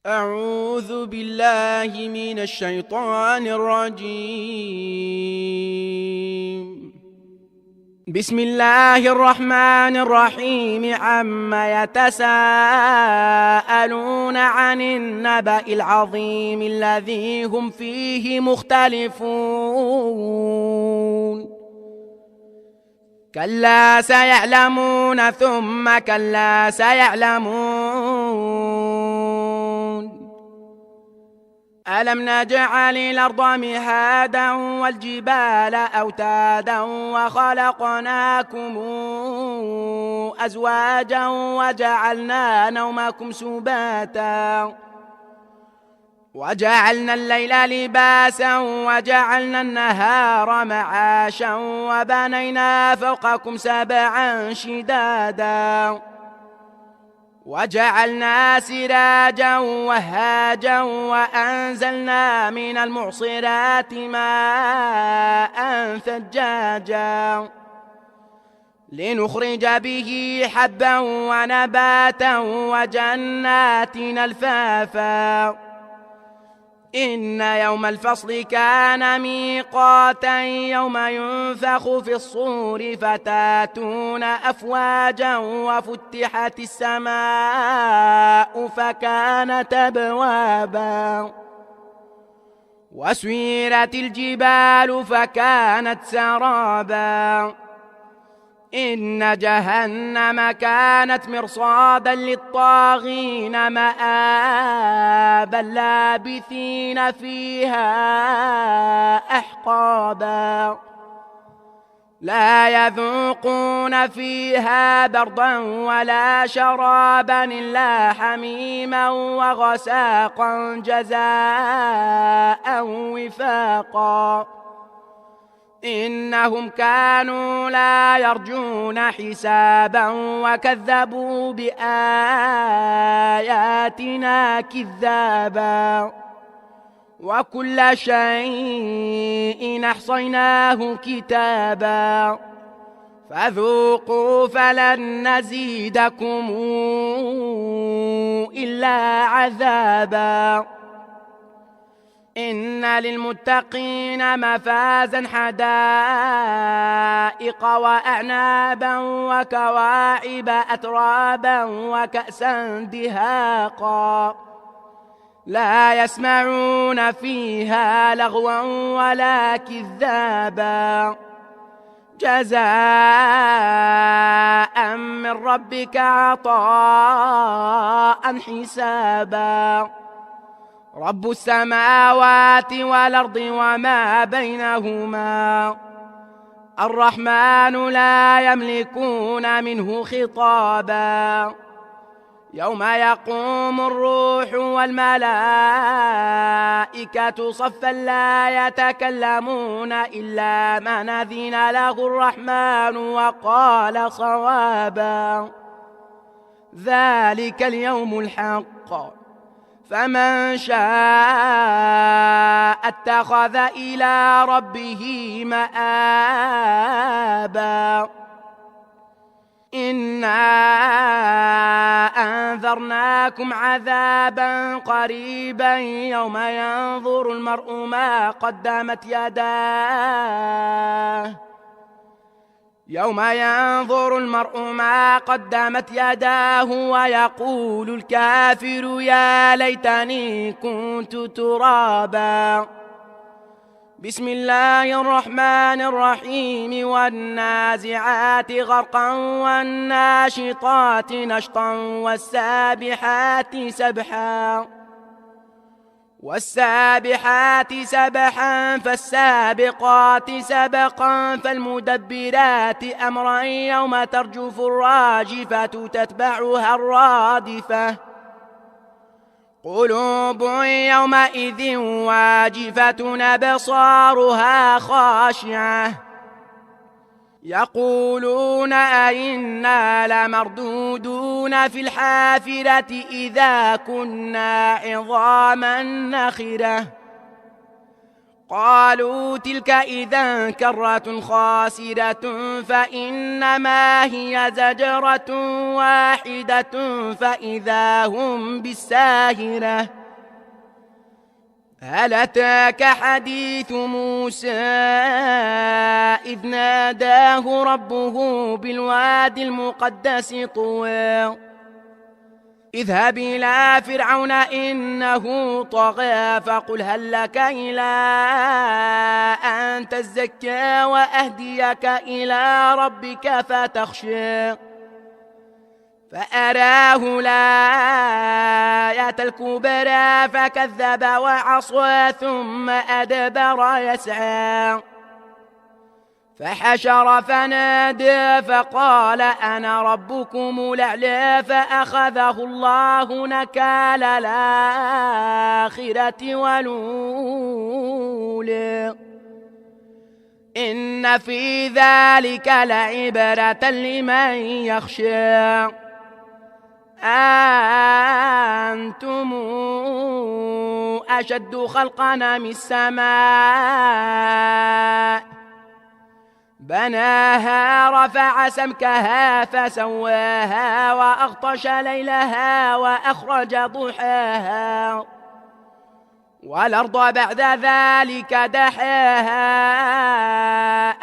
أعوذ بالله من الشيطان الرجيم. بسم الله الرحمن الرحيم. عما يتساءلون عن النبأ العظيم الذي هم فيه مختلفون. كلا سيعلمون ثم كلا سيعلمون. ألم نجعل الأرض مهادا والجبال أوتادا وخلقناكم أزواجا وجعلنا نومكم سباتا وجعلنا الليل لباسا وجعلنا النهار معاشا وبنينا فوقكم سبعا شدادا وجعلنا سراجا وهاجا وأنزلنا من المعصرات ماء ثجاجا لنخرج به حبا ونباتا وجنات ألفافا. إن يوم الفصل كان ميقاتا يوم ينفخ في الصور فتاتون أفواجا وفتحت السماء فكانت أبوابا وسيرت الجبال فكانت سرابا. إن جهنم كانت مرصادا للطاغين مآبا لابثين فيها أحقابا لا يذوقون فيها بردا ولا شرابا إلا حميما وغساقا جزاء وفاقا. إنهم كانوا لا يرجون حسابا وكذبوا بآياتنا كذابا وكل شيء أحصيناه كتابا فذوقوا فلن نزيدكم إلا عذابا. إن للمتقين مفازا حدائق وأعنابا وكواعب أترابا وكأسا دهاقا لا يسمعون فيها لغوا ولا كذابا جزاء من ربك عطاء حسابا. رب السماوات والأرض وما بينهما الرحمن لا يملكون منه خطابا. يوم يقوم الروح والملائكة صفا لا يتكلمون إلا من أذن له الرحمن وقال صوابا. ذلك اليوم الحق فمن شاء اتخذ إلى ربه مآبا. إنا أنذرناكم عذابا قريبا يوم ينظر المرء ما قدمت يداه ويقول الكافر يا ليتني كنت ترابا. بسم الله الرحمن الرحيم. والنازعات غرقا والناشطات نشطا والسابحات سبحا فالسابقات سبقا فالمدبرات أمرا يوم ترجف الراجفة تتبعها الرادفة قلوب يومئذ واجفة أبصارها خاشعة يقولون أئنا لمردودون في الحافرة إذا كنا عظاما نخرة قالوا تلك إذا كرة خاسرة فإنما هي زجرة واحدة فإذا هم بالساهرة. هل أتاك حديث موسى إذ ناداه ربه بالوادي المقدس طوى اذهب إلى فرعون إنه طغى فقل هل لك إلى أن تزكى وأهديك إلى ربك فتخشى فأراه الآية الكبرى فكذب وعصى ثم أدبر يسعى فحشر فنادى فقال أنا ربكم الأعلى فأخذه الله نكال الآخرة والأولى إن في ذلك لعبرة لمن يخشى. أنتم أشد خلقا من السماء بناها رفع سمكها فسواها وأغطش ليلها وأخرج ضحاها والأرض بعد ذلك دحاها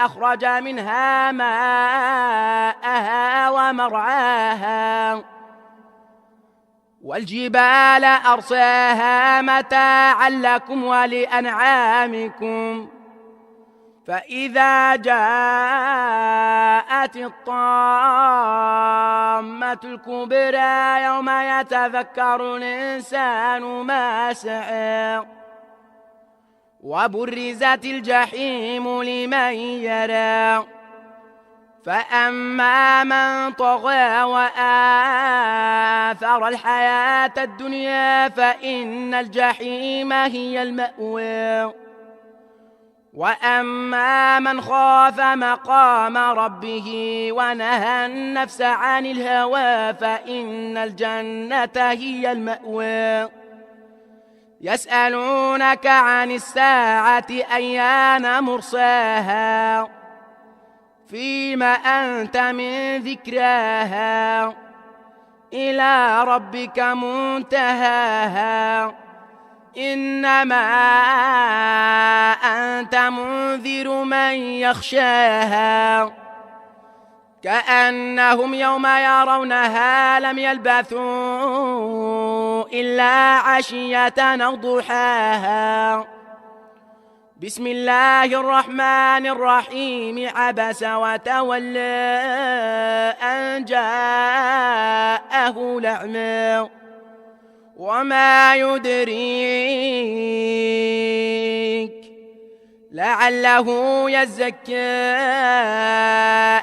أخرج منها ماءها ومرعاها والجبال أرساها متاعا لكم ولأنعامكم فإذا جاءت الطامة الكبرى يوم يتذكر الإنسان ما سعى وبرزت الجحيم لمن يرى فأما من طغى وآثر الحياة الدنيا فإن الجحيم هي المأوى وأما من خاف مقام ربه ونهى النفس عن الهوى فإن الجنة هي المأوى يسألونك عن الساعة أيان مرساها فيم أنت من ذكراها إلى ربك منتهاها إنما أنت منذر من يخشاها كأنهم يوم يرونها لم يلبثوا إلا عشية أو ضحاها. بسم الله الرحمن الرحيم عبس وتولى أن جاءه الأعمى وما يدريك لعله يزكى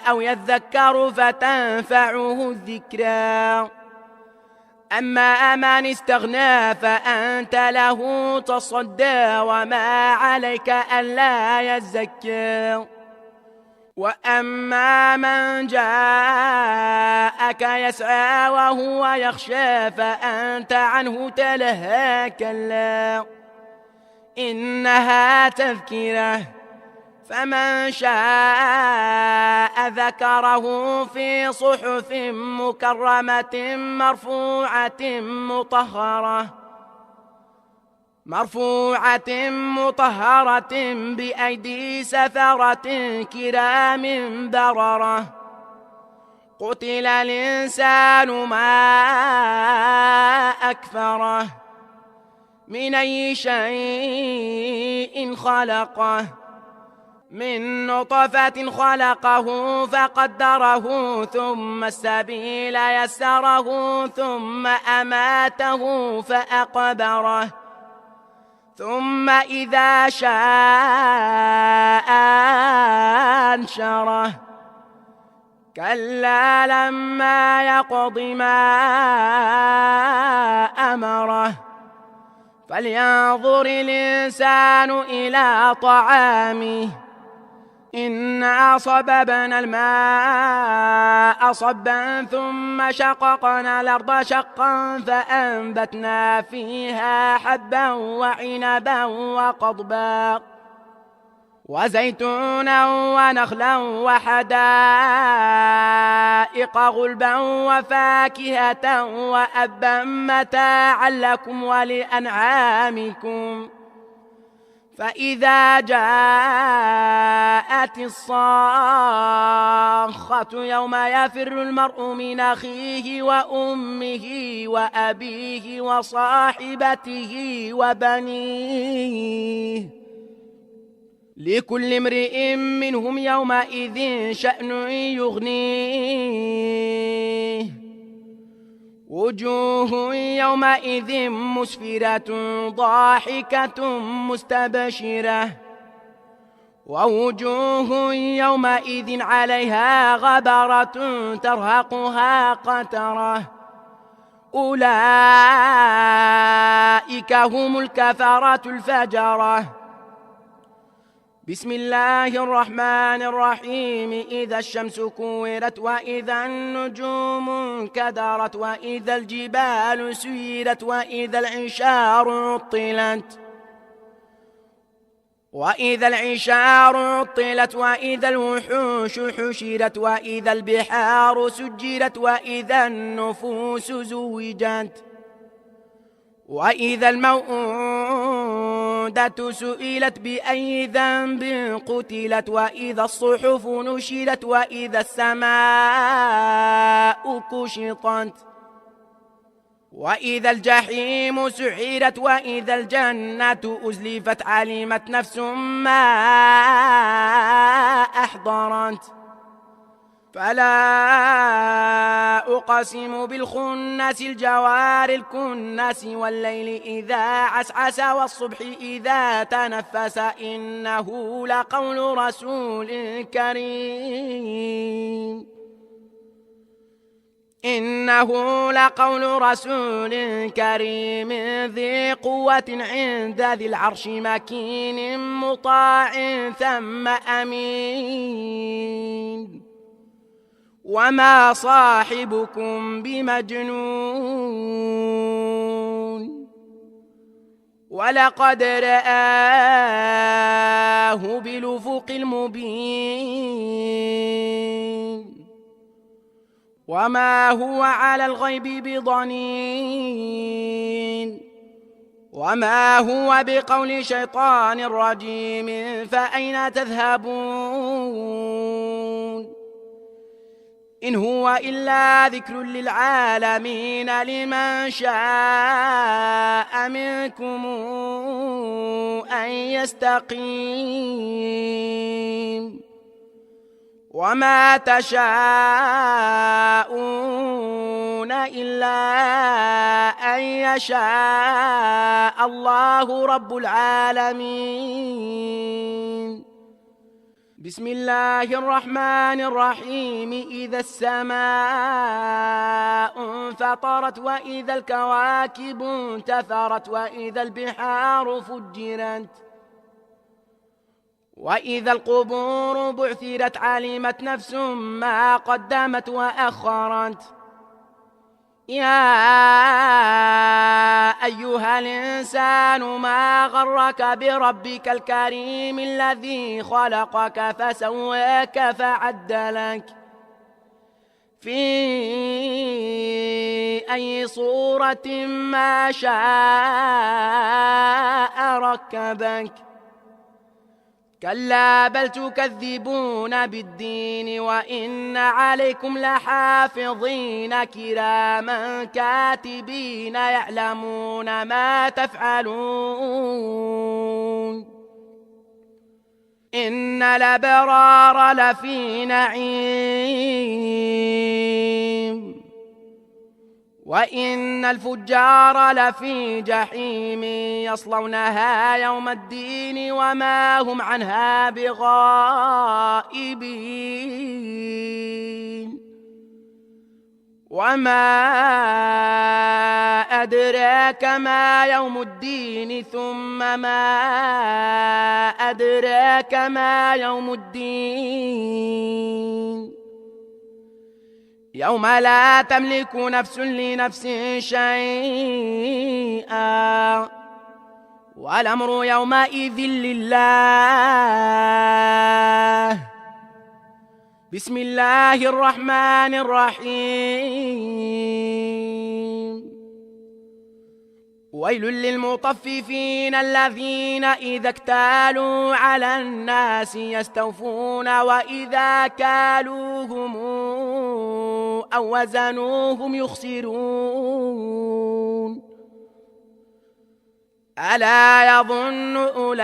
أو يذكر فتنفعه الذكرى أما من استغنى فأنت له تصدى وما عليك ألا يزكى وأما من جاءك يسعى وهو يخشى فأنت عنه تلهى كلا إنها تذكرة فمن شاء ذكره في صحف مكرمة مرفوعة مطهرة بأيدي سفرة كرام بررة قتل الإنسان ما أكفره من أي شيء خلقه من نطفة خلقه فقدره ثم السبيل يسره ثم أماته فأقبره ثم إذا شاء أنشره كلا لما يقض ما أمره فلينظر الإنسان إلى طعامه إنا صببنا الماء صبا ثم شققنا الأرض شقا فأنبتنا فيها حبا وعنبا وقضبا وزيتونا ونخلا وحدائق غلبا وفاكهة وأبا متاعا لكم ولأنعامكم. فإذا جاءت الصاخة يوم يفر المرء من أخيه وأمه وأبيه وصاحبته وبنيه لكل امرئ منهم يومئذ شأن يغنيه. وجوه يومئذ مسفرة ضاحكة مستبشرة ووجوه يومئذ عليها غبرة ترهقها قترة أولئك هم الكفرة الفجرة. بسم الله الرحمن الرحيم. إذا الشمس كورت وإذا النجوم انكدرت وإذا الجبال سيرت وإذا العشار عطلت وإذا الوحوش حشرت وإذا البحار سجرت وإذا النفوس زوجت وإذا الموءودة سئلت بأي ذنب قتلت وإذا الصحف نشرت وإذا السماء كشطت وإذا الجحيم سعرت وإذا الجنة أزلفت علمت نفس ما أحضرت. فلا أقسم بالخنس الجوار الكنس والليل إذا عسعس والصبح إذا تنفس إنه لقول رسول كريم ذي قوة عند ذي العرش مكين مطاع ثم أمين. وما صاحبكم بمجنون ولقد رآه بالأفق المبين وما هو على الغيب بضنين وما هو بقول شيطان رجيم. فأين تذهبون إن هو إلا ذكر للعالمين لمن شاء منكم أن يستقيم وما تشاءون إلا أن يشاء الله رب العالمين. بسم الله الرحمن الرحيم. إذا السماء انفطرت وإذا الكواكب انتثرت وإذا البحار فجرت وإذا القبور بعثرت علمت نفس ما قدمت وأخرت. يا أيها الإنسان ما غرك بربك الكريم الذي خلقك فسواك فعدلك في أي صورة ما شاء ركبك. كلا بل تكذبون بالدين وإن عليكم لحافظين كراما كاتبين يعلمون ما تفعلون. إن الأبرار لفي نعيم وإن الفجار لفي جحيم يصلونها يوم الدين وما هم عنها بغائبين. وما أدراك ما يوم الدين ثم ما أدراك ما يوم الدين يوم لا تملك نفس لنفس شيئا والأمر يومئذ لله. بسم الله الرحمن الرحيم. ويل للمطففين الذين إذا اكتالوا على الناس يستوفون وإذا كالوهم أو وزنوهم يخسرون. ألا يظن أولئك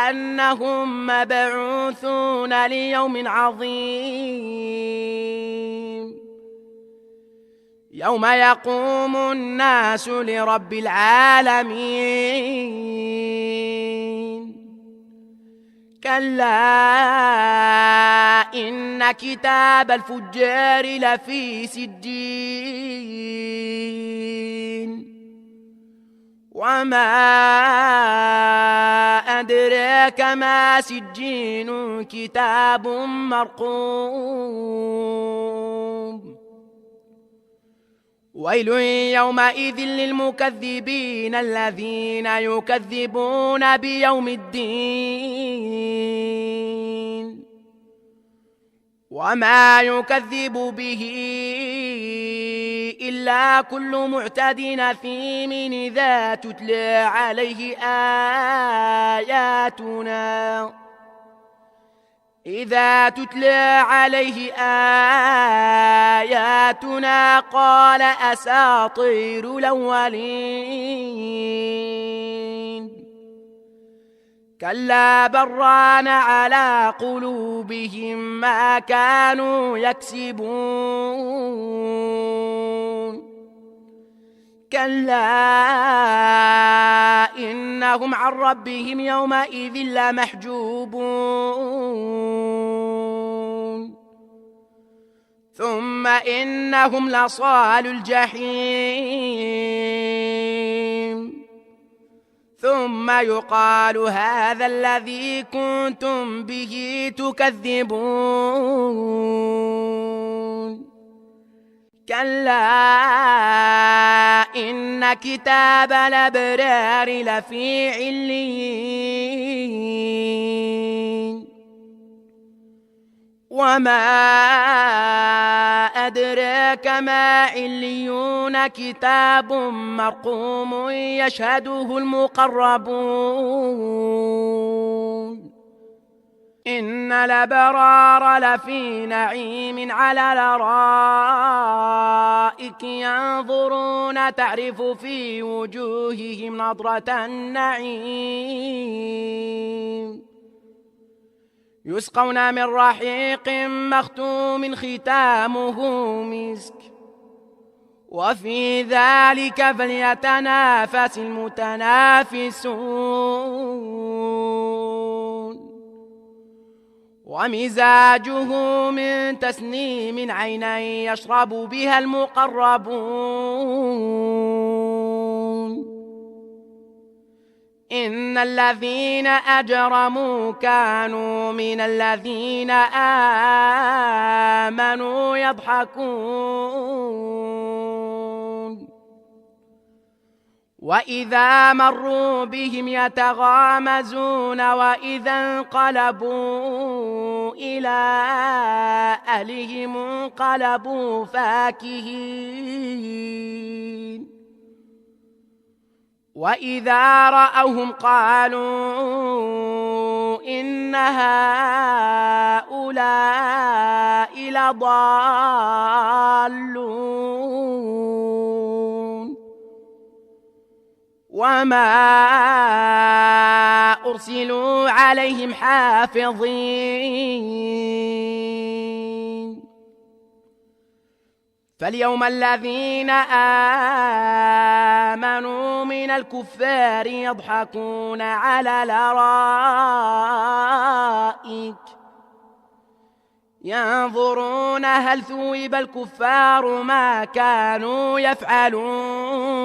أنهم مبعوثون ليوم عظيم يوم يقوم الناس لرب العالمين. كلا إن كتاب الفجار لفي سجين وما أدراك ما سجين كتاب مرقوم. ويل يومئذ للمكذبين الذين يكذبون بيوم الدين وما يكذب به إلا كل معتد أثيم إذا تتلى عليه آياتنا قال أساطير الأولين. كلا بران على قلوبهم ما كانوا يكسبون. كلا إنهم عن ربهم يومئذ لمحجوبون. ثم إنهم لصال الجحيم ثم يقال هذا الذي كنتم به تكذبون. كلا إن كتاب الأبرار لفي عليين وما أدراك ما عليون كتاب مرقوم يشهده المقربون. إن الأبرار لفي نعيم على الأرائك ينظرون تعرف في وجوههم نضرة النعيم يسقون من رحيق مختوم ختامه مسك وفي ذلك فليتنافس المتنافسون. ومزاجه من تسنيم عينا يشرب بها المقربون. إن الذين أجرموا كانوا من الذين آمنوا يضحكون وإذا مروا بهم يتغامزون وإذا انقلبوا إلى أهلهم انقلبوا فاكهين وإذا رأوهم قالوا إن هؤلاء لضالون. وما أرسلوا عليهم حافظين. فاليوم الذين آمنوا من الكفار يضحكون على الأرائك ينظرون هل ثوب الكفار ما كانوا يفعلون.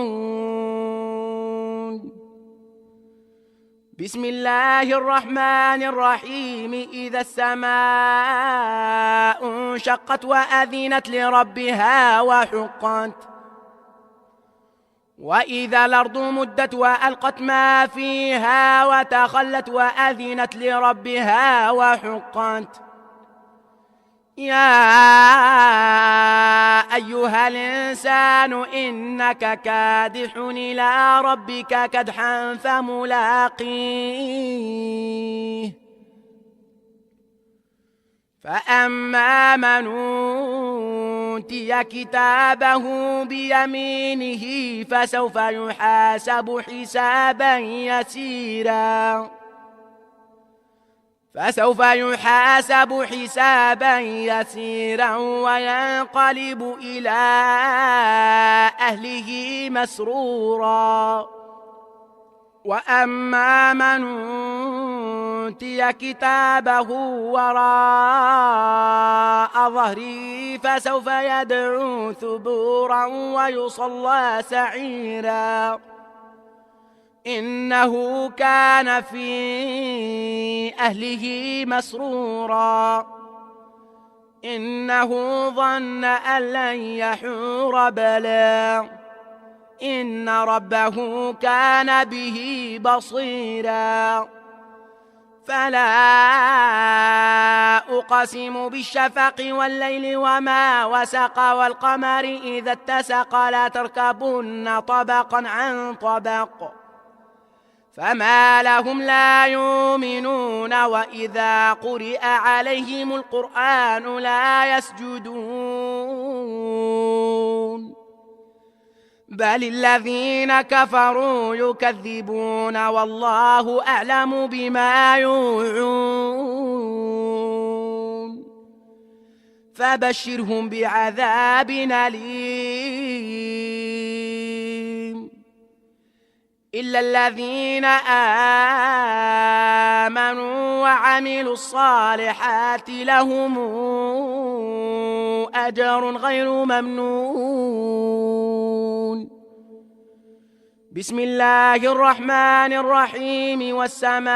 بسم الله الرحمن الرحيم. إذا السماء انشقت وأذنت لربها وحقت وإذا الأرض مدت وألقت ما فيها وتخلت وأذنت لربها وحقت يا أيها الإنسان إنك كادح إلى ربك كدحا فملاقيه فأما من أوتي كتابه بيمينه فسوف يحاسب حسابا يسيرا وينقلب إلى أهله مسرورا وأما من أوتي كتابه وراء ظهره فسوف يدعو ثبورا ويصلى سعيرا إنه كان في أهله مسرورا إنه ظن أن لن يحور بلى إن ربه كان به بصيرا فلا أقسم بالشفق والليل وما وسق والقمر إذا اتسق لتركبن طبقا عن طبق فما لهم لا يؤمنون وإذا قرئ عليهم القرآن لا يسجدون بل الذين كفروا يكذبون والله أعلم بما يوعون فبشرهم بعذاب أليم إلا الذين آمنوا وعملوا الصالحات لهم أجر غير ممنون بسم الله الرحمن الرحيم والسماء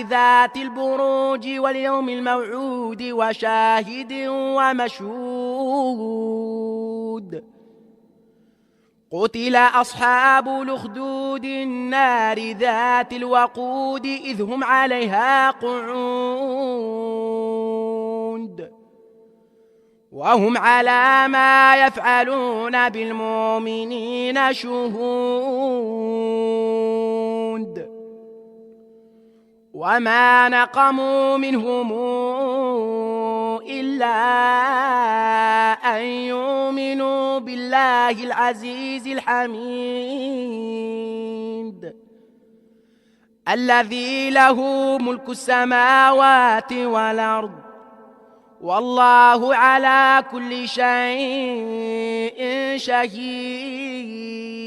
ذات البروج واليوم الموعود وشاهد ومشهود قتل أصحاب الأخدود النار ذات الوقود إذ هم عليها قعود وهم على ما يفعلون بالمؤمنين شهود وما نقموا منهم إلا أن يؤمنوا بالله العزيز الحميد الذي له ملك السماوات والأرض والله على كل شيء شهيد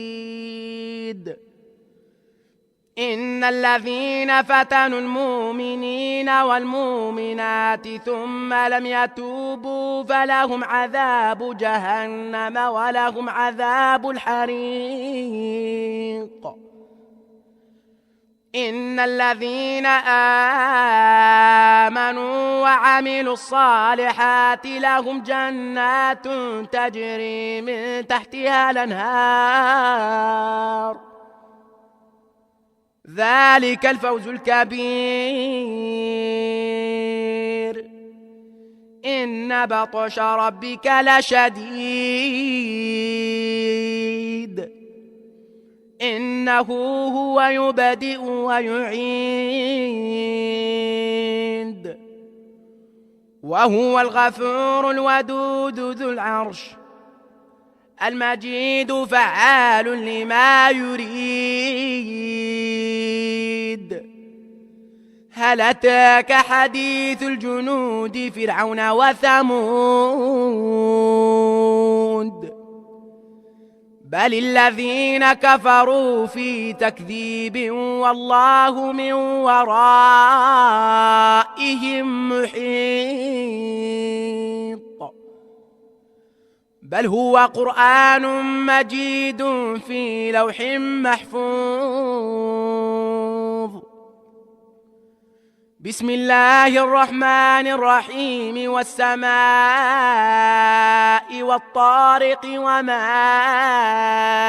إن الذين فتنوا المؤمنين والمؤمنات ثم لم يتوبوا فلهم عذاب جهنم ولهم عذاب الحريق إن الذين آمنوا وعملوا الصالحات لهم جنات تجري من تحتها الأنهار ذلك الفوز الكبير إن بطش ربك لشديد إنه هو يبدئ ويعيد وهو الغفور الودود ذو العرش المجيد فعال لما يريد هل أتاك حديث الجنود فرعون وثمود بل الذين كفروا في تكذيب والله من ورائهم محيط بل هو قرآن مجيد في لوح محفوظ بسم الله الرحمن الرحيم والسماء والطارق وما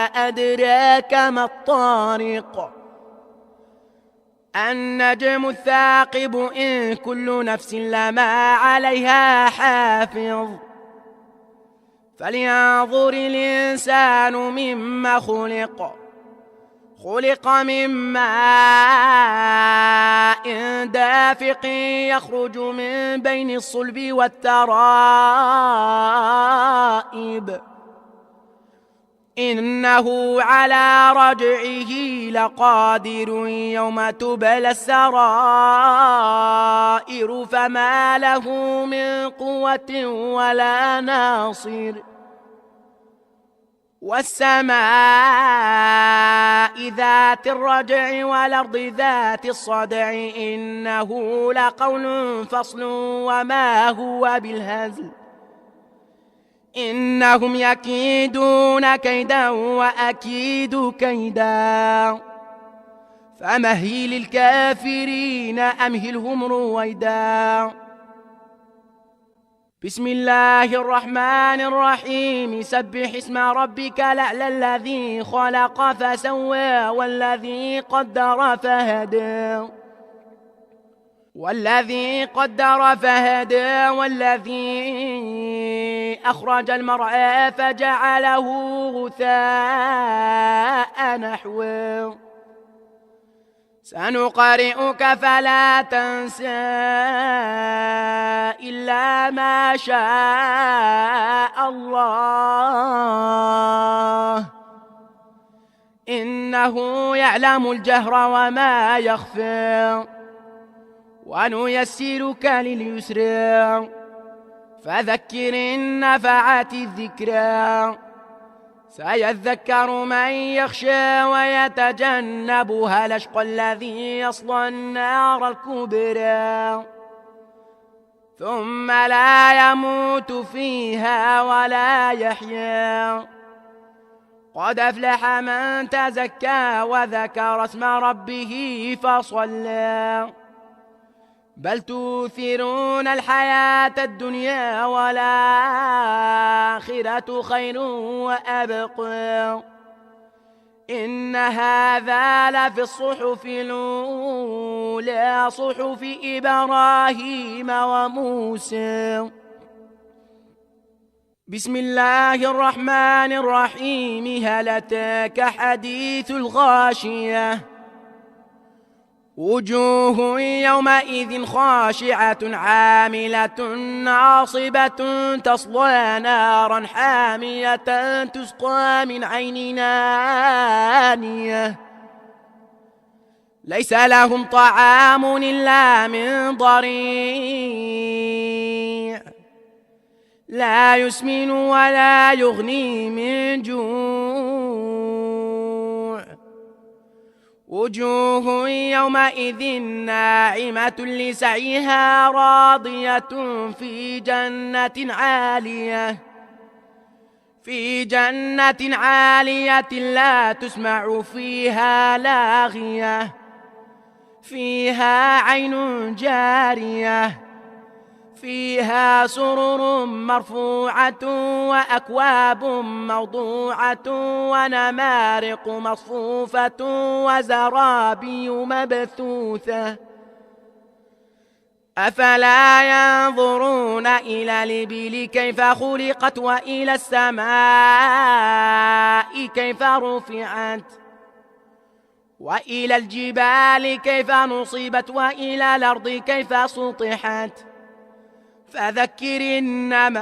أدراك ما الطارق النجم الثاقب إن كل نفس لما عليها حافظ فلينظر الإنسان مما خلق من ماء دافق يخرج من بين الصلب والترائب إنه على رجعه لقادر يوم تبلى السرائر فما له من قوة ولا ناصر والسماء ذات الرجع والأرض ذات الصدع إنه لقول فصل وما هو بالهزل إنهم يكيدون كيدا وأكيد كيدا فمهل الكافرين أمهلهم رويدا بسم الله الرحمن الرحيم سبح اسم ربك الأعلى الذي خلق فسوى والذي قدر فهدى والذي أخرج المرعى فجعله غثاء نحوه سنقرئك فلا تنسى إلا ما شاء الله إنه يعلم الجهر وما يخفى ونيسرك لليسر فذكر إن نفعت الذكرى سيذكر من يخشى ويتجنبها الأشقى الذي يصلى النار الكبرى ثم لا يموت فيها ولا يحيا قد أفلح من تزكى وذكر اسم ربه فصلى بل تؤثرون الحياة الدنيا والآخرة خير وأبقى إن هذا لفي الصحف الأولى صحف إبراهيم وموسى بسم الله الرحمن الرحيم هل أتاك حديث الغاشية وجوه يومئذ خاشعة عاملة ناصبة تصلى نارا حامية تسقى من عين آنية ليس لهم طعام إلا من ضريع لا يسمن ولا يغني من جوع وجوه يومئذ ناعمة لسعيها راضية في جنة عالية لا تسمع فيها لاغية فيها عين جارية فيها سرر مرفوعة وأكواب موضوعة ونمارق مصفوفة وزرابي مبثوثة أفلا ينظرون إلى الإبل كيف خلقت وإلى السماء كيف رفعت وإلى الجبال كيف نصبت وإلى الأرض كيف سطحت فذكر إنما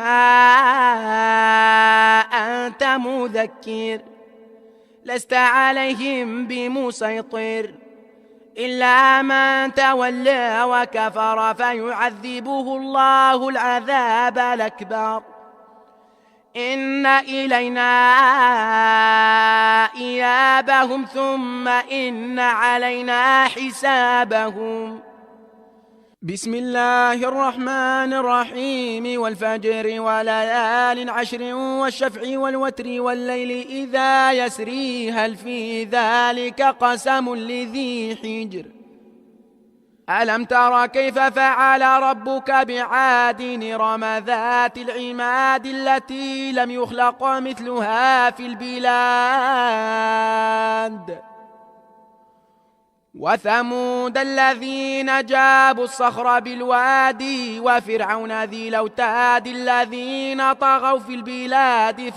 أنت مذكر لست عليهم بمسيطر إلا من تولى وكفر فيعذبه الله العذاب الأكبر إن إلينا إيابهم ثم إن علينا حسابهم بسم الله الرحمن الرحيم والفجر وليال عشر والشفع والوتر والليل إذا يسري هل في ذلك قسم لذي حجر ألم تر كيف فعل ربك بعاد إرم ذات العماد التي لم يخلق مثلها في البلاد وثمود الذين جابوا الصخر بالوادي وفرعون ذي الأوتاد الذين طغوا في البلاد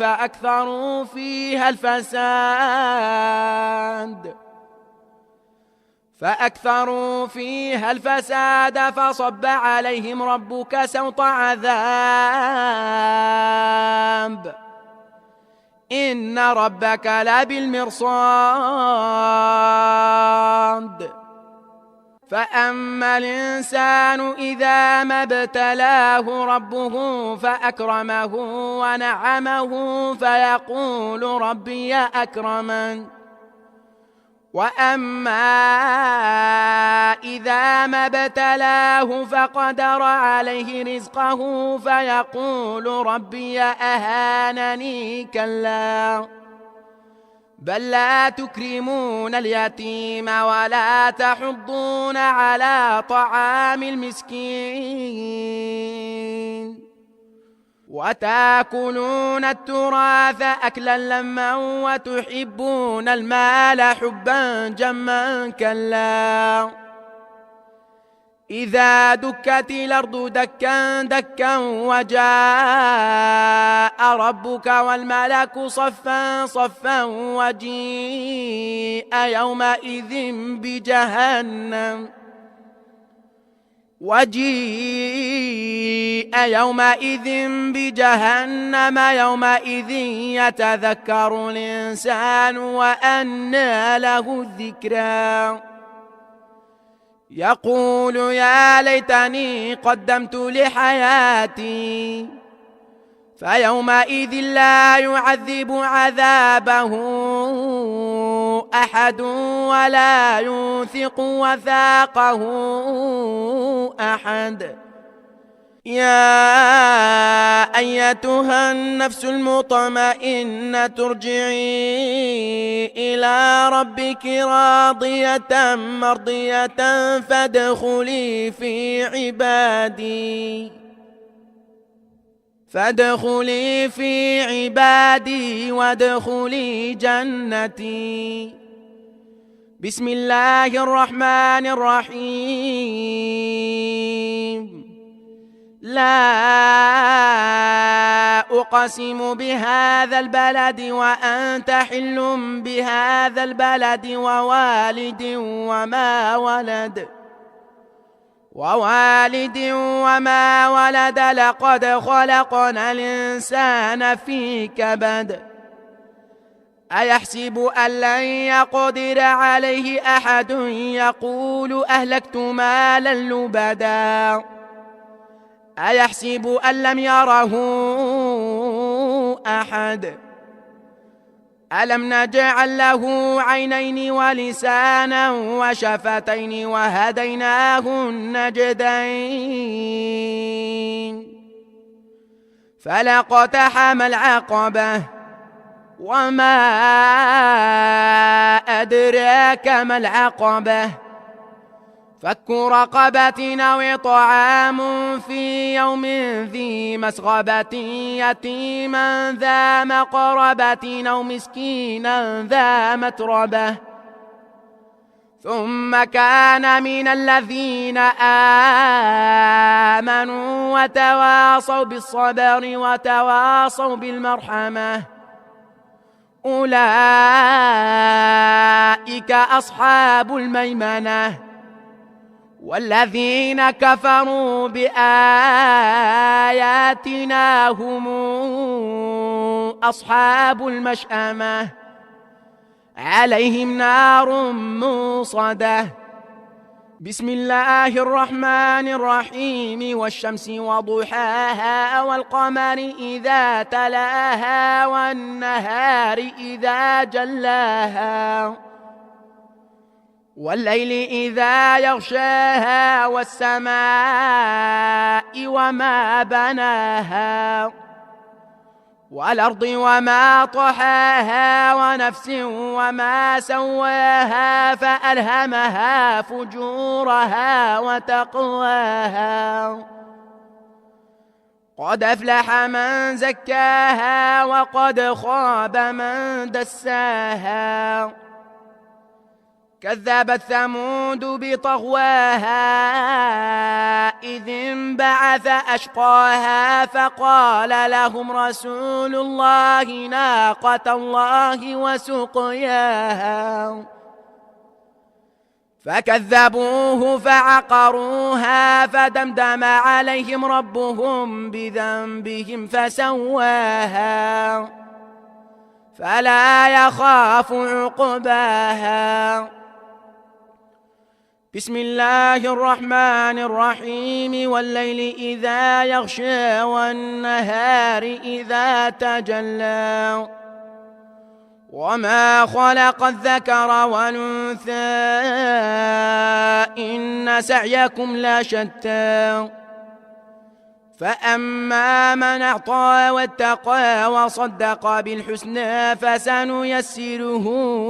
فأكثروا فيها الفساد فصب عليهم ربك سوط عذاب إن ربك لبالمرصاد فأما الإنسان إذا ما ابتلاه ربه فأكرمه ونعمه فيقول ربي أكرمن وأما إذا ما ابتلاه فقدر عليه رزقه فيقول ربي أهانني كلا بل لا تكرمون اليتيم ولا تحضون على طعام المسكين وتأكلون التراث أكلا لما وتحبون المال حبا جما كلا إذا دكت الأرض دكا دكا وجاء ربك والملك صفا صفا وجيء يومئذ بجهنم يومئذ يتذكر الإنسان وأنى له الذكرى يقول يا ليتني قدمت لحياتي فيومئذ لا يعذب عذابه أحد ولا يوثق وثاقه أحد يا أيتها النفس المطمئنة ارجعي إلى ربك راضية مرضية فادخلي في عبادي وادخلي جنتي بسم الله الرحمن الرحيم لا أقسم بهذا البلد وأنت حل بهذا البلد ووالد وما ولد لقد خلقنا الإنسان في كبد أيحسب أن لن يقدر عليه أحد يقول أهلكت مالا لبدا أيحسب أن لم يره أحد ألم نجعل له عينين ولسانا وشفتين وهديناه النجدين فلاقتحم العقبة وما أدراك ما العقبة فك رقبة أو إطعام في يوم ذي مسغبة يتيما ذا مقربة أو مسكينا ذا متربة ثم كان من الذين آمنوا وتواصوا بالصبر وتواصوا بالمرحمة أولئك أصحاب الميمنة والذين كفروا بآياتنا هم أصحاب المشأمة عليهم نار موصدة بسم الله الرحمن الرحيم والشمس وضحاها والقمر إذا تلاها والنهار إذا جلاها والليل إذا يغشاها والسماء وما بناها والأرض وما طحاها ونفس وما سواها فألهمها فجورها وتقواها قد أفلح من زكاها وقد خاب من دساها كذبت ثمود بطغواها إذ انبعث أشقاها فقال لهم رسول الله ناقة الله وسقياها فكذبوه فعقروها فدمدم عليهم ربهم بذنبهم فسواها فلا يخاف عقباها. بسم الله الرحمن الرحيم والليل إذا يغشى والنهار إذا تجلى وما خلق الذكر والأنثى إن سعيكم لشتى فأما من أعطى واتقى وصدق بالحسنى فسنيسره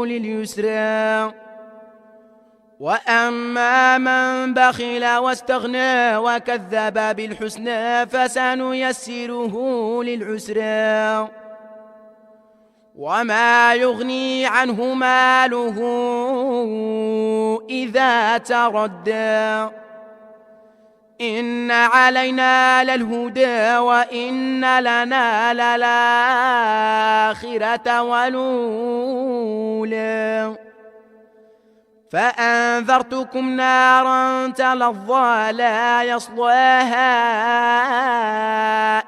لليسرى وأما من بخل واستغنى وكذب بالحسنى فسنيسره للعسرى وما يغني عنه ماله إذا تردى إن علينا للهدى وإن لنا للآخرة والأولى فأنذرتكم نارا تلظى لا يصلاها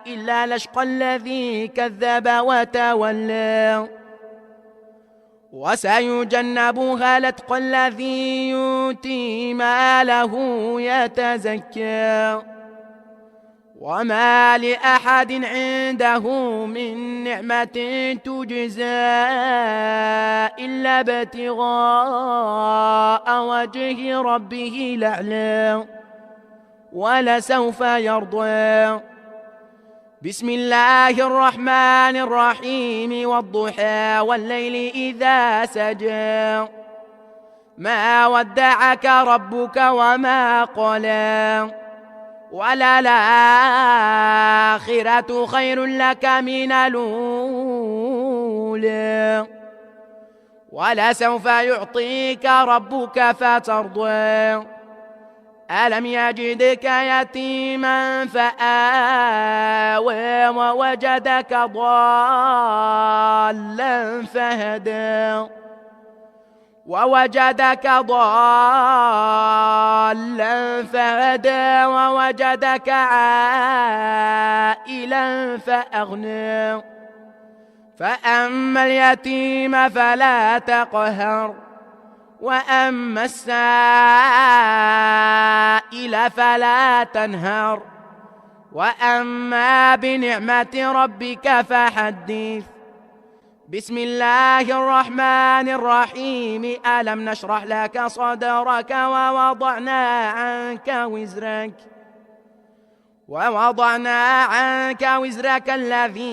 إلا الأشقى الذي كذب وتولى وسيجنبها الأتقى الذي يؤتي ماله يتزكى وما لأحد عنده من نعمة تجزى إلا ابتغاء وجه ربه الأعلى ولسوف يرضى. بسم الله الرحمن الرحيم والضحى والليل إذا سجى ما ودعك ربك وما قلى وللآخرة خير لك من الأولى ولسوف يعطيك ربك فترضى ألم يجدك يتيما فآوى ووجدك ضالا فهدى ووجدك عائلا فأغنى فأما اليتيم فلا تقهر وأما السائل فلا تنهر وأما بنعمة ربك فحدث. بسم الله الرحمن الرحيم ألم نشرح لك صدرك ووضعنا عنك وزرك الذي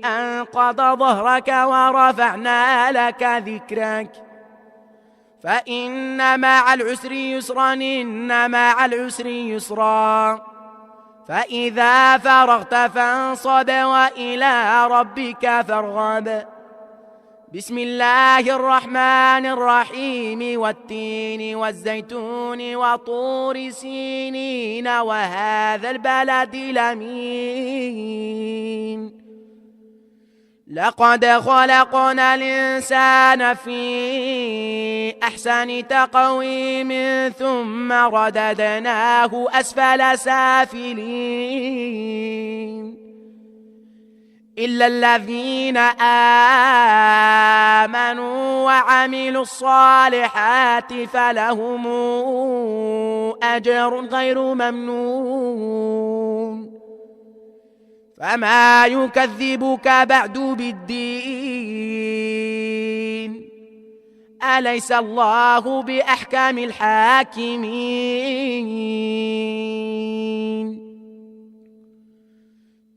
أنقض ظهرك ورفعنا لك ذكرك فإن مع العسر يسرا إن مع العسر يسرا فإذا فرغت فانصب وإلى ربك فارغب. بسم الله الرحمن الرحيم والتين والزيتون وطور سينين وهذا البلد الأمين لقد خلقنا الإنسان في أحسن تقويم ثم رددناه أسفل سافلين إلا الذين آمنوا وعملوا الصالحات فلهم أجر غير ممنون فما يكذبك بعد بالدين أليس الله بأحكم الحاكمين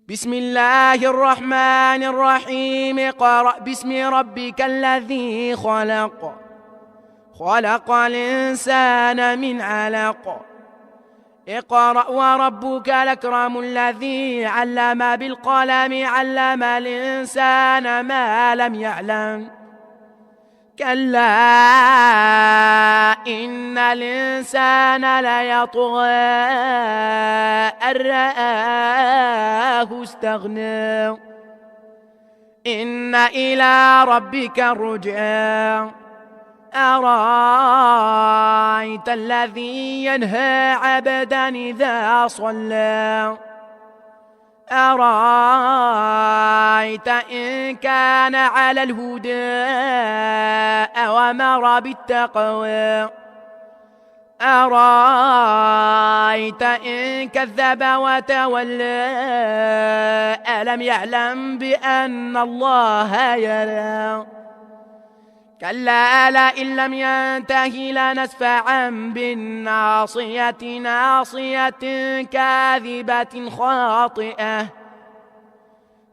بسم الله الرحمن الرحيم اقرأ باسم ربك الذي خلق خلق الإنسان من علق اقرأ وربك الأكرم الذي علم بالقلم علم الإنسان ما لم يعلم كلا إن الإنسان ليطغى أن رآه استغنى إن إلى ربك الرجعى أرأيت الذي ينهى عبدا إذا صلى أرأيت إن كان على الهدى أوامر بالتقوى أرأيت إن كذب وتولى ألم يعلم بأن الله يرى كلا لئن لم ينته لنسفعا بالناصية ناصية كاذبة خاطئة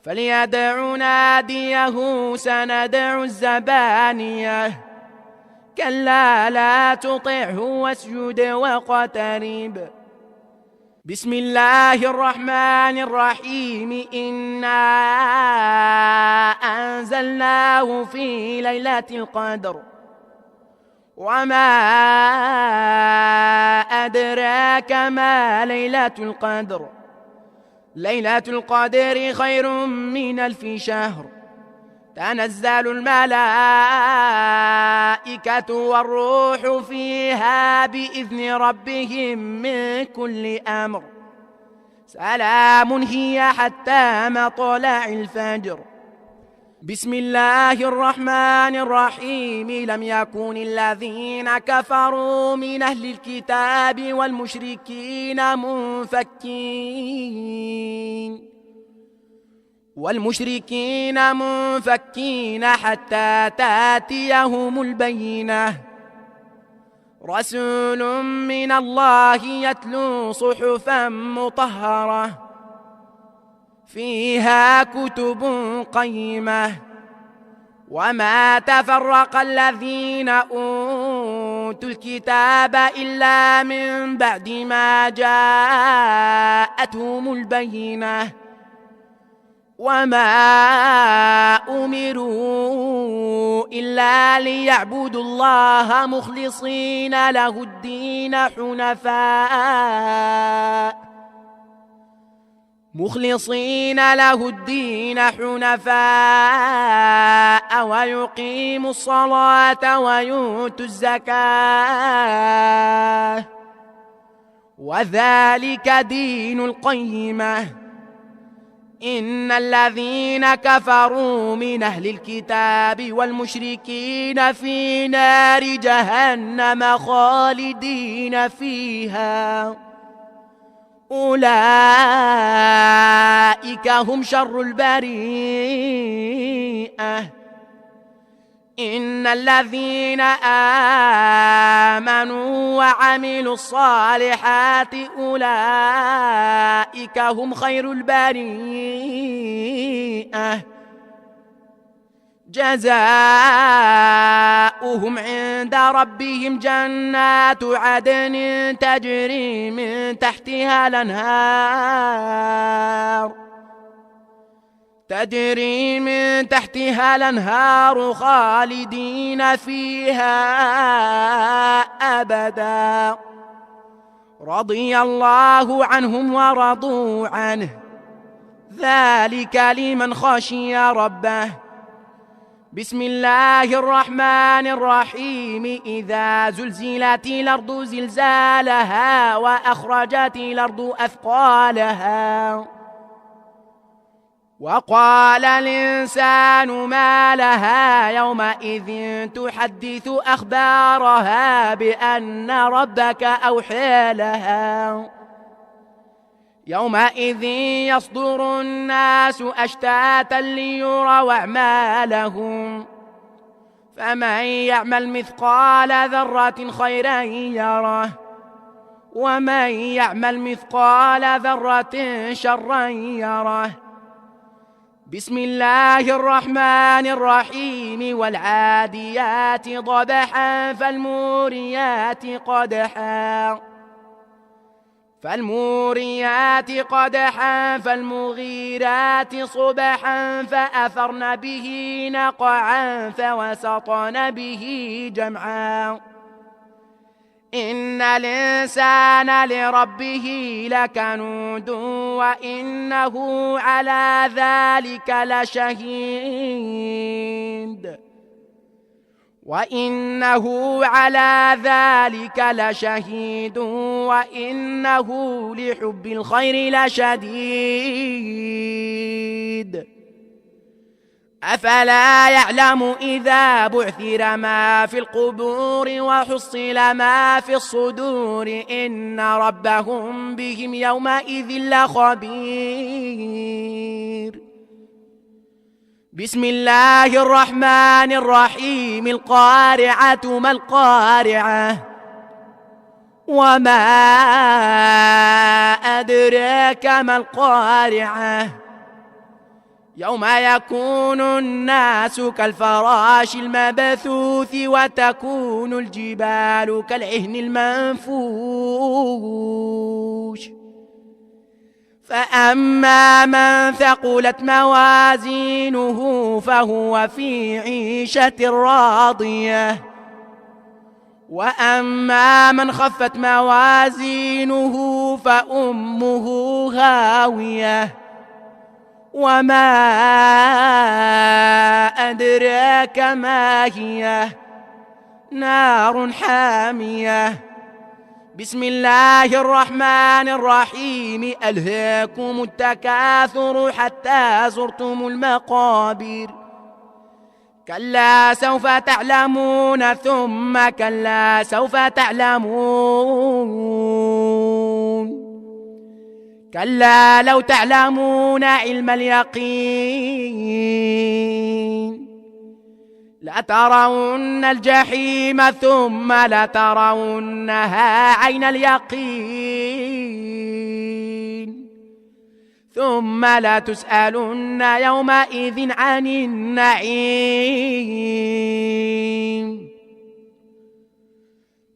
فليدع ناديه سندع الزبانية كلا لا تطعه واسجد واقترب بسم الله الرحمن الرحيم إنا أنزلناه في ليلة القدر وما أدراك ما ليلة القدر ليلة القدر خير من 1000 شهر تنزل الملائكة والروح فيها بإذن ربهم من كل أمر سلام هي حتى مطلع الفجر بسم الله الرحمن الرحيم لم يكن الذين كفروا من أهل الكتاب والمشركين منفكين حتى تاتيهم البينة رسول من الله يتلو صحفا مطهرة فيها كتب قيمة وما تفرق الذين أوتوا الكتاب إلا من بعد ما جاءتهم البينة وما أمروا إلا ليعبدوا الله مخلصين له الدين حنفاء ويقيموا الصلاة ويؤتوا الزكاة وذلك دين القيمة إن الذين كفروا من أهل الكتاب والمشركين في نار جهنم خالدين فيها أولئك هم شر البريئة إن الذين آمنوا وعملوا الصالحات أولئك هم خير البريئة جزاؤهم عند ربهم جنات عدن تجري من تحتها الأنهار خالدين فيها أبدا رضي الله عنهم ورضوا عنه ذلك لمن خشي ربه بسم الله الرحمن الرحيم إذا زلزلت الأرض زلزالها وأخرجت الأرض أثقالها وقال الإنسان ما لها يومئذ تحدث أخبارها بأن ربك أوحى لها يومئذ يصدر الناس أشتاتا ليروا أعمالهم فمن يعمل مثقال ذرة خيرا يره ومن يعمل مثقال ذرة شرا يره بسم الله الرحمن الرحيم والعاديات ضبحا فالموريات قدحا فالمغيرات صبحا فأثرن به نقعا فوسطن به جمعا إن الإنسان لربه لكنود وإنه على ذلك لشهيد وإنه لحب الخير لشديد أفلا يعلم إذا بعثر ما في القبور وحصل ما في الصدور إن ربهم بهم يومئذ لخبير بسم الله الرحمن الرحيم القارعة ما القارعة وما أدراك ما القارعة يوم يكون الناس كالفراش المبثوث وتكون الجبال كالعهن المنفوش فأما من ثقلت موازينه فهو في عيشة راضية وأما من خفت موازينه فأمه هاوية وما أدراك ما هي نار حامية بسم الله الرحمن الرحيم ألهاكم التكاثر حتى زرتم المقابر كلا سوف تعلمون ثم كلا سوف تعلمون كلا لو تعلمون علم اليقين لترون الجحيم ثم لترونها عين اليقين ثم لتسألن يومئذ عن النعيم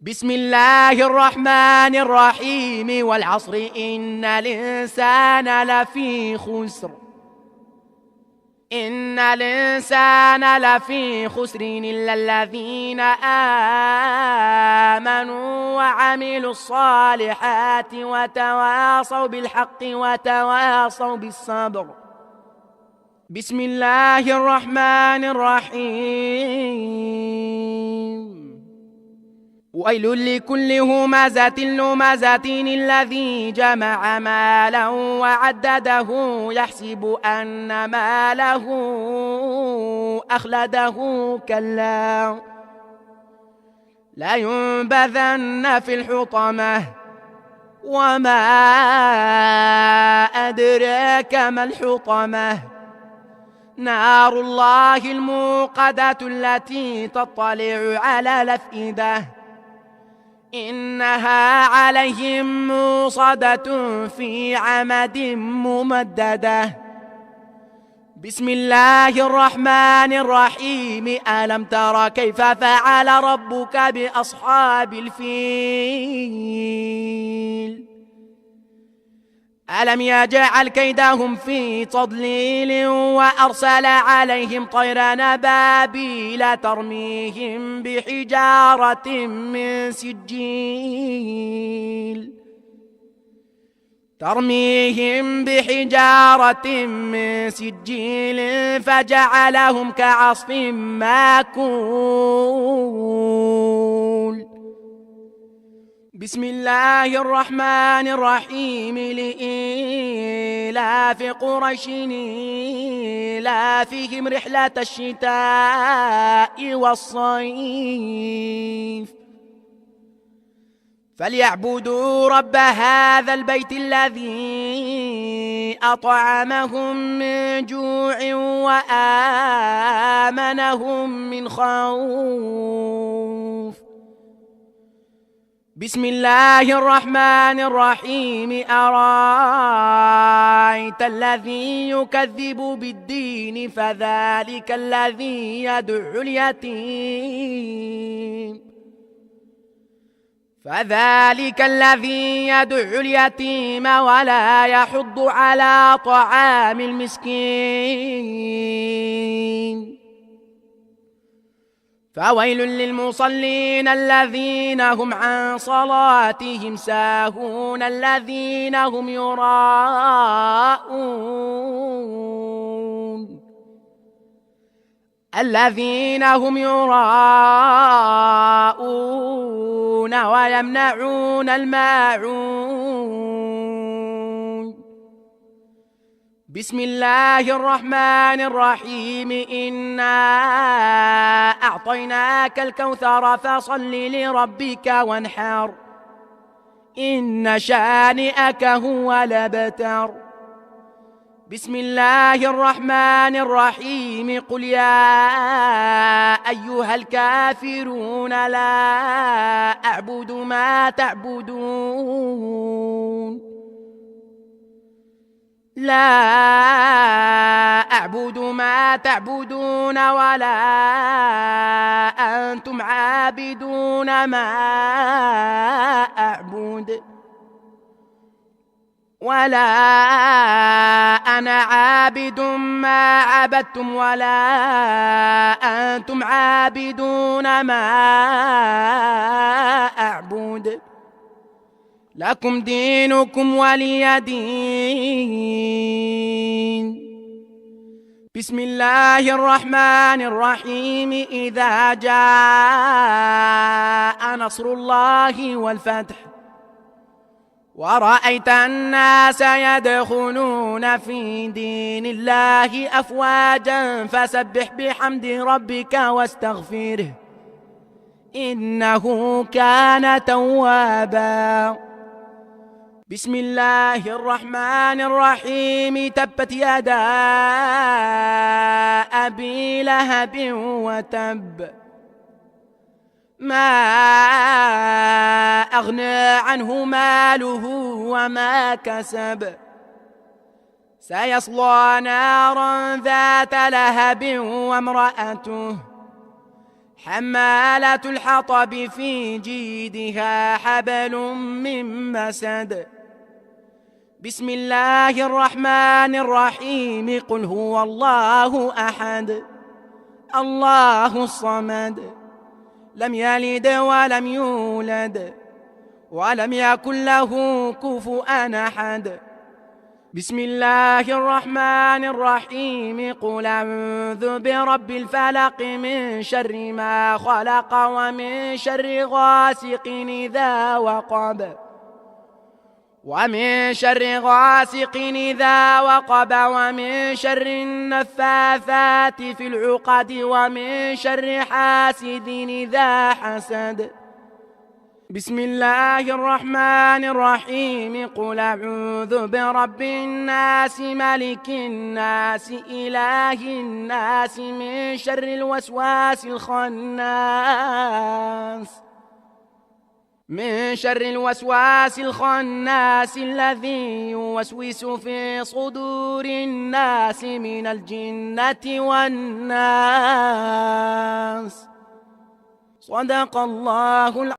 بسم الله الرحمن الرحيم والعصر إن الإنسان لفي خسر إلا الذين آمنوا وعملوا الصالحات وتواصوا بالحق وتواصوا بالصبر بسم الله الرحمن الرحيم ويل لكل همزة لمزة الذي جمع مالا وعدده يحسب أن ماله أخلده كلا لا ينبذن في الحطمة وما أدراك ما الحطمة نار الله الموقدة التي تطلع على الأفئدة إنها عليهم موصدة في عمد ممددة بسم الله الرحمن الرحيم ألم تر كيف فعل ربك بأصحاب الفيل ألم يجعل كيدهم في تضليل وأرسل عليهم طيرا أبابيل ترميهم بحجارة من سجيل فجعلهم كعصف ماكول بسم الله الرحمن الرحيم لإيلاف قريش إيلافهم رحلة الشتاء والصيف فليعبدوا رب هذا البيت الذي أطعمهم من جوع وآمنهم من خوف بسم الله الرحمن الرحيم أرأيت الذي يكذب بالدين فذلك الذي يدعو اليتيم ولا يحض على طعام المسكين فويل للمصلين الذين هم عن صلاتهم ساهون الذين هم يراءون ويمنعون الماعون بسم الله الرحمن الرحيم إنا أعطيناك الكوثر فصل لربك وانحر إن شانئك هو الأبتر بسم الله الرحمن الرحيم قل يا أيها الكافرون لا أعبد ما تعبدون ولا أنتم عابدون ما أعبد ولا أنا عابد ما عبدتم ولا أنتم عابدون ما أعبد لكم دينكم ولي دين بسم الله الرحمن الرحيم إذا جاء نصر الله والفتح ورأيت الناس يدخلون في دين الله أفواجا فسبح بحمد ربك واستغفره إنه كان توابا بسم الله الرحمن الرحيم تبت يدا أبي لهب وتب ما أغنى عنه ماله وما كسب سيصلى نارا ذات لهب وامرأته حمالة الحطب في جيدها حبل من مسد بسم الله الرحمن الرحيم قل هو الله أحد الله الصمد لم يلد ولم يولد ولم يكن له كفؤا أحد بسم الله الرحمن الرحيم قل أعوذ برب الفلق من شر ما خلق ومن شر غاسق إذا وقب ومن ومن شر النفاثات في العقد ومن شر حاسد إذا حسد بسم الله الرحمن الرحيم قل أعوذ برب الناس ملك الناس إله الناس من شر الوسواس الخناس الذي يوسوس في صدور الناس من الجنة والناس صدق الله العظيم.